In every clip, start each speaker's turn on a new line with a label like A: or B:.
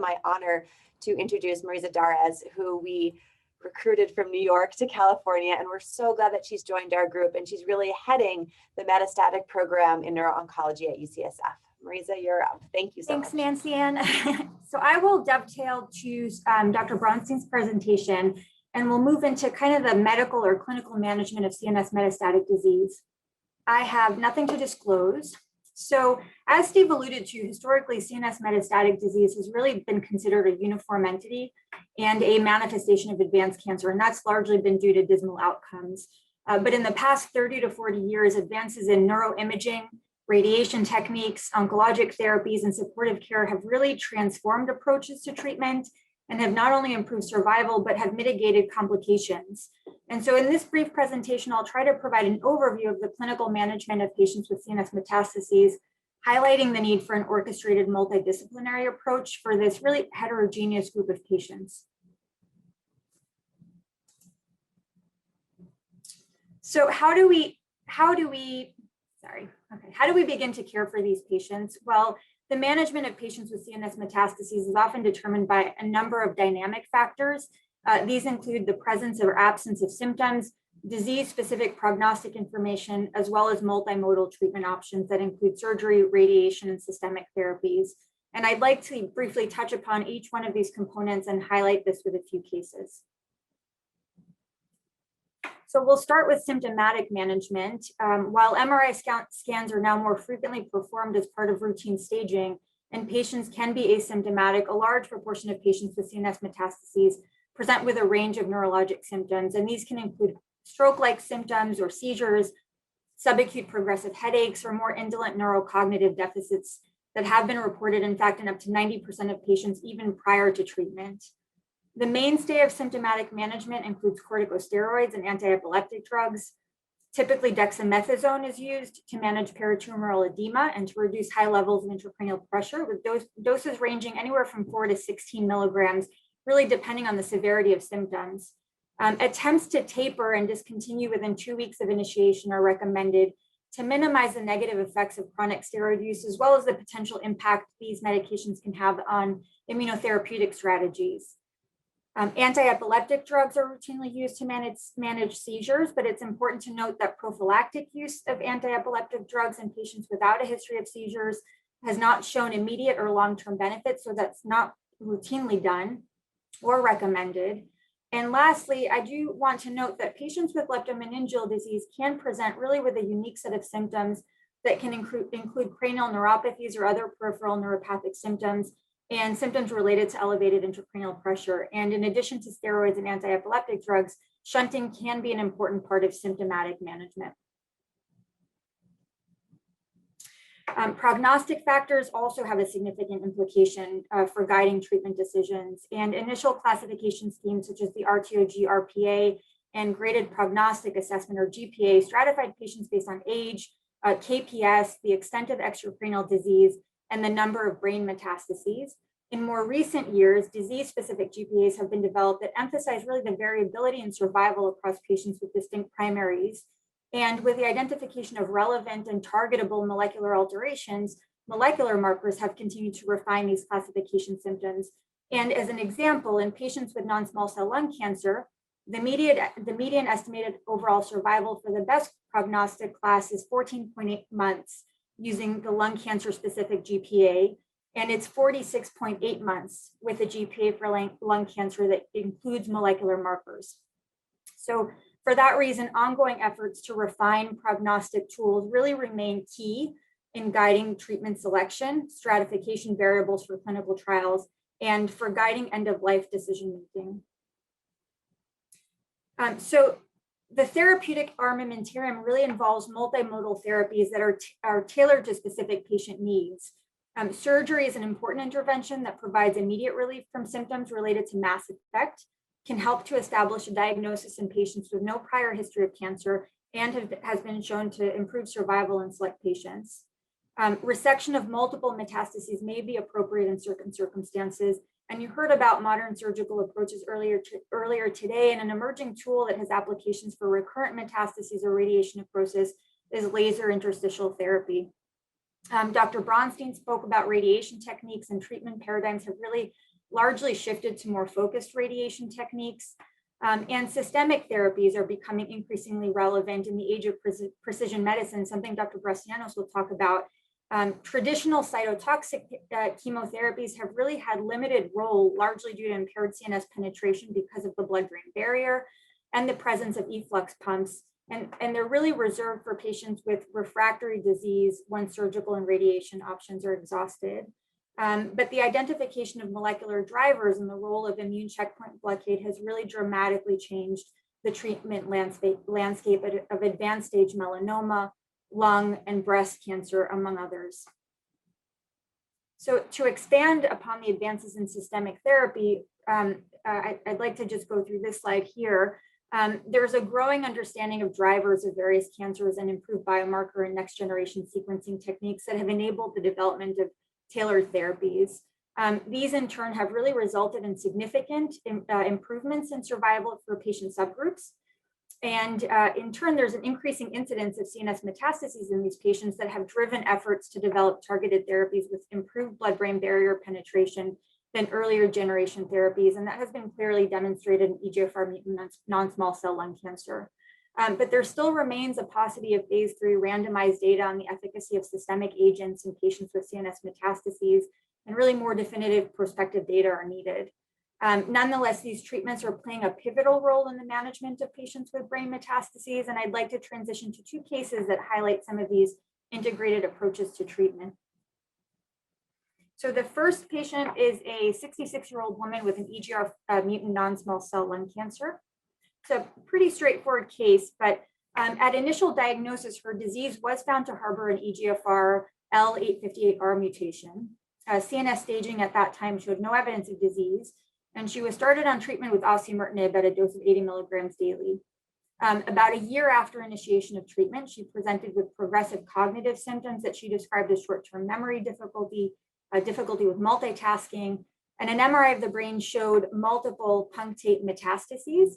A: my honor to introduce Mariza Daras, who we recruited from New York to California, and we're so glad that she's joined our group, and she's really heading the metastatic program in neuro-oncology at UCSF. Mariza, you're up. Thank you so much.
B: Thanks, Nancy Ann. So I will dovetail to Dr. Bronstein's presentation, and we'll move into kind of the medical or clinical management of CNS metastatic disease. I have nothing to disclose. So as Steve alluded to, historically, CNS metastatic disease has really been considered a uniform entity and a manifestation of advanced cancer, and that's largely been due to dismal outcomes. But in the past 30 to 40 years, advances in neuroimaging, radiation techniques, oncologic therapies, and supportive care have really transformed approaches to treatment and have not only improved survival, but have mitigated complications. And so in this brief presentation, I'll try to provide an overview of the clinical management of patients with CNS metastases, highlighting the need for an orchestrated multidisciplinary approach for this really heterogeneous group of patients. So how do we begin to care for these patients? Well, the management of patients with CNS metastases is often determined by a number of dynamic factors. These include the presence or absence of symptoms, disease-specific prognostic information, as well as multimodal treatment options that include surgery, radiation, and systemic therapies. And I'd like to briefly touch upon each one of these components and highlight this with a few cases. So we'll start with symptomatic management. While MRI scans are now more frequently performed as part of routine staging, and patients can be asymptomatic, a large proportion of patients with CNS metastases present with a range of neurologic symptoms, and these can include stroke-like symptoms or seizures, subacute progressive headaches, or more indolent neurocognitive deficits that have been reported, in fact, in up to 90% of patients even prior to treatment. The mainstay of symptomatic management includes corticosteroids and anti-epileptic drugs. Typically, dexamethasone is used to manage peritumoral edema and to reduce high levels of intracranial pressure, with doses ranging anywhere from 4 to 16 milligrams, really depending on the severity of symptoms. Attempts to taper and discontinue within 2 weeks of initiation are recommended to minimize the negative effects of chronic steroid use, as well as the potential impact these medications can have on immunotherapeutic strategies. Anti-epileptic drugs are routinely used to manage seizures, but it's important to note that prophylactic use of anti-epileptic drugs in patients without a history of seizures has not shown immediate or long-term benefits, so that's not routinely done or recommended. And lastly, I do want to note that patients with leptomeningeal disease can present really with a unique set of symptoms that can include cranial neuropathies or other peripheral neuropathic symptoms, and symptoms related to elevated intracranial pressure. And in addition to steroids and anti-epileptic drugs, shunting can be an important part of symptomatic management. Prognostic factors also have a significant implication for guiding treatment decisions, and initial classification schemes such as the RTOG-RPA and graded prognostic assessment, or GPA, stratified patients based on age, KPS, the extent of extracranial disease, and the number of brain metastases. In more recent years, disease-specific GPAs have been developed that emphasize really the variability in survival across patients with distinct primaries. And with the identification of relevant and targetable molecular alterations, molecular markers have continued to refine these classification symptoms. And as an example, in patients with non-small cell lung cancer, the median estimated overall survival for the best prognostic class is 14.8 months using the lung cancer specific GPA, and it's 46.8 months with a GPA for lung cancer that includes molecular markers. So for that reason, ongoing efforts to refine prognostic tools really remain key in guiding treatment selection, stratification variables for clinical trials, and for guiding end-of-life decision-making. So the therapeutic armamentarium really involves multimodal therapies that are tailored to specific patient needs. Surgery is an important intervention that provides immediate relief from symptoms related to mass effect, can help to establish a diagnosis in patients with no prior history of cancer, and has been shown to improve survival in select patients. Resection of multiple metastases may be appropriate in certain circumstances, and you heard about modern surgical approaches earlier today, and an emerging tool that has applications for recurrent metastases or radiation necrosis is laser interstitial therapy. Dr. Bronstein spoke about radiation techniques, and treatment paradigms have really largely shifted to more focused radiation techniques. And systemic therapies are becoming increasingly relevant in the age of precision medicine, something Dr. Brassianos will talk about. Traditional cytotoxic chemotherapies have really had limited role, largely due to impaired CNS penetration because of the blood-brain barrier and the presence of efflux pumps. And they're really reserved for patients with refractory disease when surgical and radiation options are exhausted. But the identification of molecular drivers and the role of immune checkpoint blockade has really dramatically changed the treatment landscape of advanced stage melanoma, lung, and breast cancer, among others. So to expand upon the advances in systemic therapy, I'd like to just go through this slide here. There's a growing understanding of drivers of various cancers and improved biomarker and next generation sequencing techniques that have enabled the development of tailored therapies. These in turn have really resulted in significant improvements in survival for patient subgroups. And in turn, there's an increasing incidence of CNS metastases in these patients that have driven efforts to develop targeted therapies with improved blood-brain barrier penetration than earlier generation therapies. And that has been clearly demonstrated in EGFR mutant non-small cell lung cancer. But there still remains a paucity of phase 3 randomized data on the efficacy of systemic agents in patients with CNS metastases, and really more definitive prospective data are needed. Nonetheless, these treatments are playing a pivotal role in the management of patients with brain metastases, and I'd like to transition to 2 cases that highlight some of these integrated approaches to treatment. So the first patient is a 66-year-old woman with an EGFR mutant non-small cell lung cancer. It's a pretty straightforward case, but at initial diagnosis, her disease was found to harbor an EGFR L858R mutation. CNS staging at that time showed no evidence of disease, and she was started on treatment with osimertinib at a dose of 80 milligrams daily. About a year after initiation of treatment, she presented with progressive cognitive symptoms that she described as short-term memory difficulty, difficulty with multitasking, and an MRI of the brain showed multiple punctate metastases.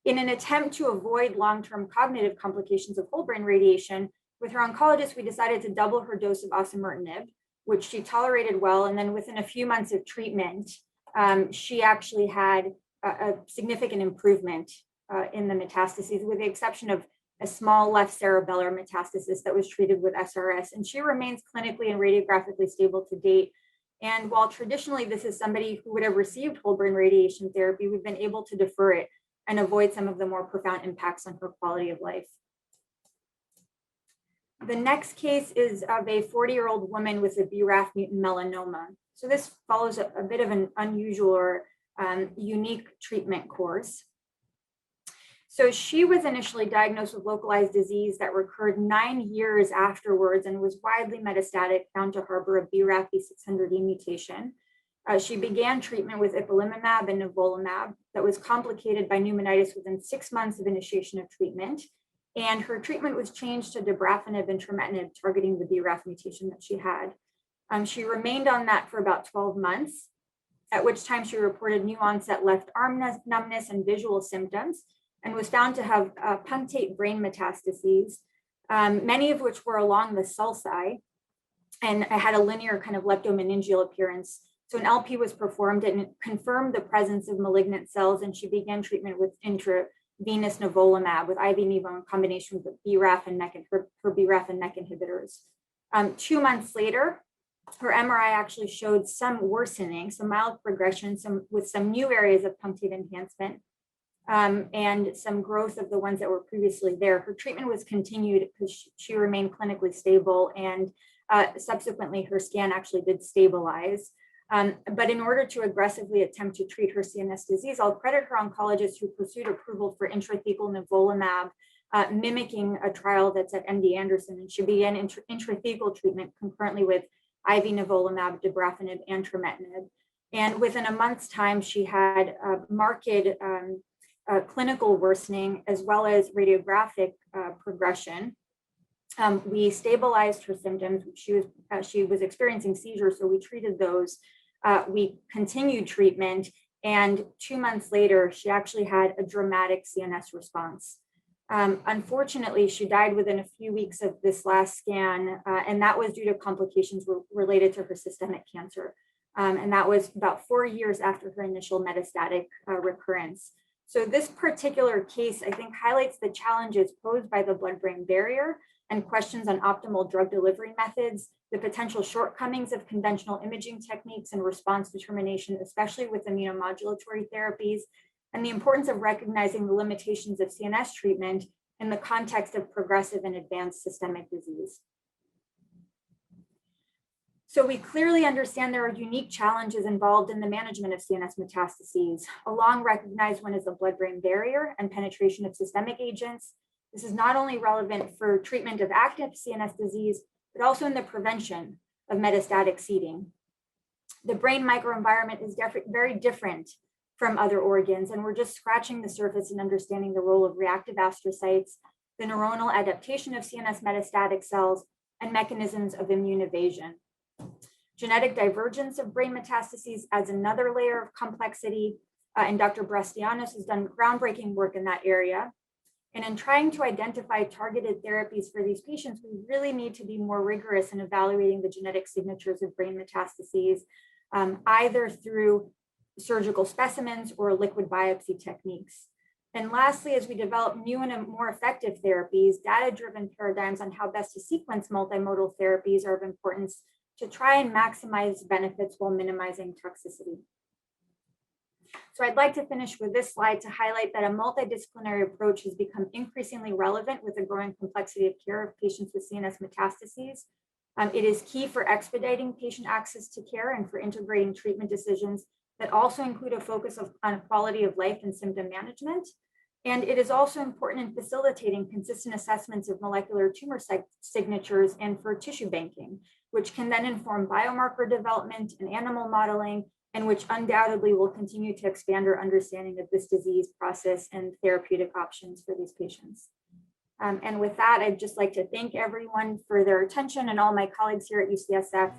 B: In an attempt to avoid long-term cognitive complications of whole brain radiation, with her oncologist, we decided to double her dose of osimertinib, which she tolerated well. And then within a few months of treatment, she actually had a significant improvement in the metastases, with the exception of a small left cerebellar metastasis that was treated with SRS. And she remains clinically and radiographically stable to date. And while traditionally this is somebody who would have received whole brain radiation therapy, we've been able to defer it and avoid some of the more profound impacts on her quality of life. The next case is of a 40-year-old woman with a BRAF mutant melanoma. So this follows a bit of an unusual or unique treatment course. So she was initially diagnosed with localized disease that recurred 9 years afterwards and was widely metastatic, found to harbor a BRAF V600E mutation. She began treatment with ipilimumab and nivolumab that was complicated by pneumonitis within 6 months of initiation of treatment. And her treatment was changed to dabrafenib and trametinib, targeting the BRAF mutation that she had. She remained on that for about 12 months, at which time she reported new onset left arm numbness and visual symptoms, and was found to have punctate brain metastases, many of which were along the sulci, and had a linear kind of leptomeningeal appearance. So an LP was performed and it confirmed the presence of malignant cells, and she began treatment with intravenous nivolumab, with IV nivo in combination with BRAF and her BRAF and MEK inhibitors. 2 months later, her MRI actually showed some worsening, some mild progression, with some new areas of punctate enhancement, and some growth of the ones that were previously there. Her treatment was continued because she remained clinically stable, and subsequently her scan actually did stabilize. But in order to aggressively attempt to treat her CNS disease, I'll credit her oncologist who pursued approval for intrathecal nivolumab, mimicking a trial that's at MD Anderson, and she began intrathecal treatment concurrently with IV nivolumab, dabrafenib, and trametinib. And within a month's time, she had marked clinical worsening as well as radiographic progression. We stabilized her symptoms. She was experiencing seizures, so we treated those. We continued treatment, and 2 months later, she actually had a dramatic CNS response. Unfortunately, she died within a few weeks of this last scan, and that was due to complications related to her systemic cancer. And that was about 4 years after her initial metastatic recurrence. So this particular case, I think, highlights the challenges posed by the blood-brain barrier and questions on optimal drug delivery methods, the potential shortcomings of conventional imaging techniques and response determination, especially with immunomodulatory therapies, and the importance of recognizing the limitations of CNS treatment in the context of progressive and advanced systemic disease. So we clearly understand there are unique challenges involved in the management of CNS metastases. A long recognized one is the blood-brain barrier and penetration of systemic agents. This is not only relevant for treatment of active CNS disease, but also in the prevention of metastatic seeding. The brain microenvironment is very different from other organs, and we're just scratching the surface in understanding the role of reactive astrocytes, the neuronal adaptation of CNS metastatic cells, and mechanisms of immune evasion. Genetic divergence of brain metastases adds another layer of complexity, and Dr. Brastianos has done groundbreaking work in that area. And in trying to identify targeted therapies for these patients, we really need to be more rigorous in evaluating the genetic signatures of brain metastases, either through surgical specimens or liquid biopsy techniques. And lastly, as we develop new and more effective therapies, data-driven paradigms on how best to sequence multimodal therapies are of importance to try and maximize benefits while minimizing toxicity. So I'd like to finish with this slide to highlight that a multidisciplinary approach has become increasingly relevant with the growing complexity of care of patients with CNS metastases. It is key for expediting patient access to care and for integrating treatment decisions that also include a focus on quality of life and symptom management. And it is also important in facilitating consistent assessments of molecular tumor signatures and for tissue banking, which can then inform biomarker development and animal modeling, and which undoubtedly will continue to expand our understanding of this disease process and therapeutic options for these patients. And with that, I'd just like to thank everyone for their attention and all my colleagues here at UCSF